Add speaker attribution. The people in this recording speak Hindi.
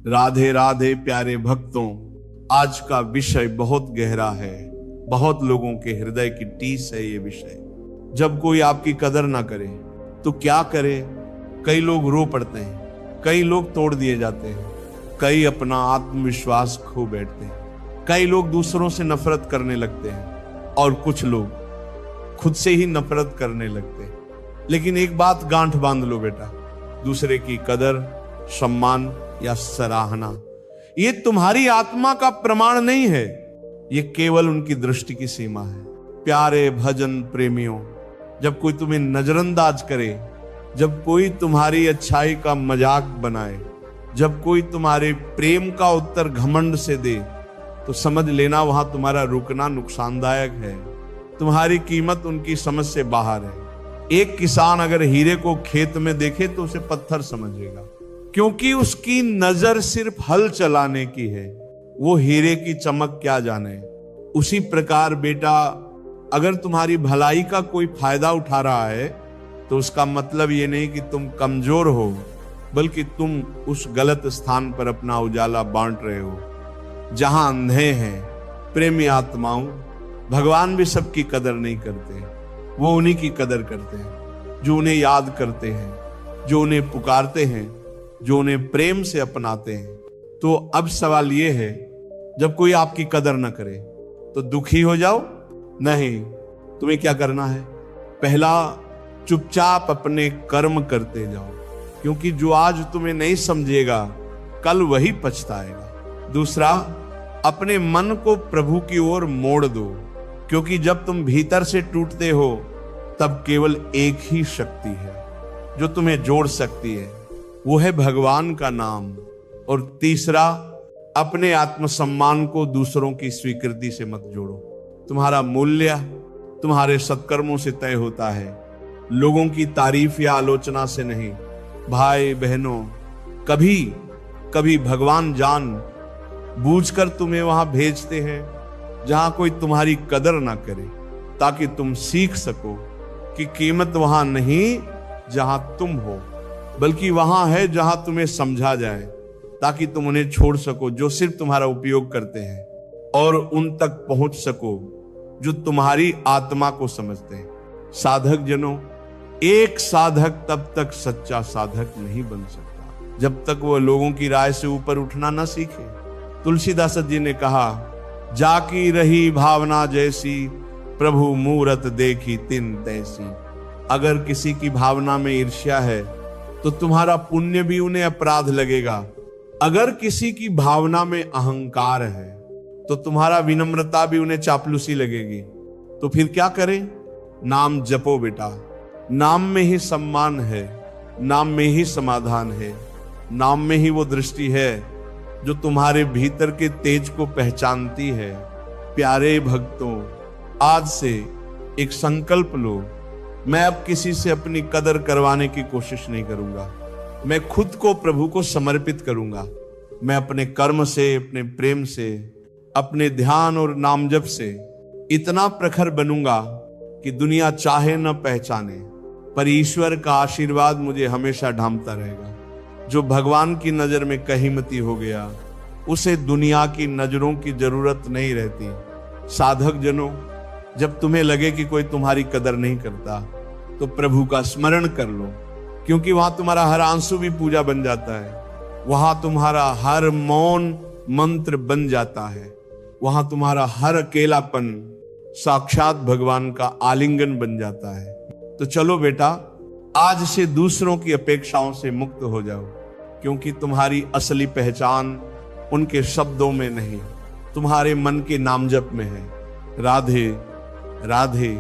Speaker 1: राधे राधे प्यारे भक्तों, आज का विषय बहुत गहरा है। बहुत लोगों के हृदय की टीस है ये विषय। जब कोई आपकी कदर ना करे तो क्या करे? कई लोग रो पड़ते हैं, कई लोग तोड़ दिए जाते हैं, कई अपना आत्मविश्वास खो बैठते हैं, कई लोग दूसरों से नफरत करने लगते हैं और कुछ लोग खुद से ही नफरत करने लगते हैं। लेकिन एक बात गांठ बांध लो बेटा, दूसरे की कदर, सम्मान या सराहना ये तुम्हारी आत्मा का प्रमाण नहीं है, ये केवल उनकी दृष्टि की सीमा है। प्यारे भजन प्रेमियों, जब कोई तुम्हें नजरअंदाज करे, जब कोई तुम्हारी अच्छाई का मजाक बनाए, जब कोई तुम्हारे प्रेम का उत्तर घमंड से दे, तो समझ लेना वहां तुम्हारा रुकना नुकसानदायक है। तुम्हारी कीमत उनकी समझ से बाहर है। एक किसान अगर हीरे को खेत में देखे तो उसे पत्थर समझेगा, क्योंकि उसकी नजर सिर्फ हल चलाने की है, वो हीरे की चमक क्या जाने। उसी प्रकार बेटा, अगर तुम्हारी भलाई का कोई फायदा उठा रहा है तो उसका मतलब ये नहीं कि तुम कमजोर हो, बल्कि तुम उस गलत स्थान पर अपना उजाला बांट रहे हो जहां अंधे हैं। प्रेमी आत्माओं, भगवान भी सबकी कदर नहीं करते, वो उन्हीं की कदर करते हैं जो उन्हें याद करते हैं, जो उन्हें पुकारते हैं, जो उन्हें प्रेम से अपनाते हैं। तो अब सवाल ये है, जब कोई आपकी कदर न करे तो दुखी हो जाओ? नहीं, तुम्हें क्या करना है? पहला, चुपचाप अपने कर्म करते जाओ, क्योंकि जो आज तुम्हें नहीं समझेगा कल वही पछताएगा। दूसरा, अपने मन को प्रभु की ओर मोड़ दो, क्योंकि जब तुम भीतर से टूटते हो तब केवल एक ही शक्ति है जो तुम्हें जोड़ सकती है, वो है भगवान का नाम। और तीसरा, अपने आत्मसम्मान को दूसरों की स्वीकृति से मत जोड़ो। तुम्हारा मूल्य तुम्हारे सत्कर्मों से तय होता है, लोगों की तारीफ या आलोचना से नहीं। भाई बहनों, कभी कभी भगवान जान बूझकर तुम्हें वहां भेजते हैं जहां कोई तुम्हारी कदर ना करे, ताकि तुम सीख सको कि कीमत वहां नहीं जहां तुम हो, बल्कि वहां है जहां तुम्हें समझा जाए, ताकि तुम उन्हें छोड़ सको जो सिर्फ तुम्हारा उपयोग करते हैं, और उन तक पहुंच सको जो तुम्हारी आत्मा को समझते हैं। साधक जनों, एक साधक तब तक सच्चा साधक नहीं बन सकता जब तक वह लोगों की राय से ऊपर उठना न सीखे। तुलसीदास जी ने कहा, जाकी रही भावना जैसी, प्रभु मूरत देखी तिन तैसी। अगर किसी की भावना में ईर्ष्या है तो तुम्हारा पुण्य भी उन्हें अपराध लगेगा। अगर किसी की भावना में अहंकार है तो तुम्हारा विनम्रता भी उन्हें चापलूसी लगेगी। तो फिर क्या करें? नाम जपो बेटा, नाम में ही सम्मान है, नाम में ही समाधान है, नाम में ही वो दृष्टि है जो तुम्हारे भीतर के तेज को पहचानती है। प्यारे भक्तों, आज से एक संकल्प लो, मैं अब किसी से अपनी कदर करवाने की कोशिश नहीं करूंगा, मैं खुद को प्रभु को समर्पित करूंगा। मैं अपने कर्म से, अपने प्रेम से, अपने ध्यान और नाम जप से इतना प्रखर बनूंगा कि दुनिया चाहे न पहचाने, पर ईश्वर का आशीर्वाद मुझे हमेशा ढांपता रहेगा। जो भगवान की नजर में कहीमती हो गया, उसे दुनिया की नजरों की जरूरत नहीं रहती। साधक जनों, जब तुम्हें लगे कि कोई तुम्हारी कदर नहीं करता तो प्रभु का स्मरण कर लो, क्योंकि वहां तुम्हारा हर आंसू भी पूजा बन जाता है, वहां तुम्हारा हर मौन मंत्र बन जाता है, वहां तुम्हारा हर अकेलापन साक्षात भगवान का आलिंगन बन जाता है। तो चलो बेटा, आज से दूसरों की अपेक्षाओं से मुक्त हो जाओ, क्योंकि तुम्हारी असली पहचान उनके शब्दों में नहीं, तुम्हारे मन के नाम जप में है। राधे राधे।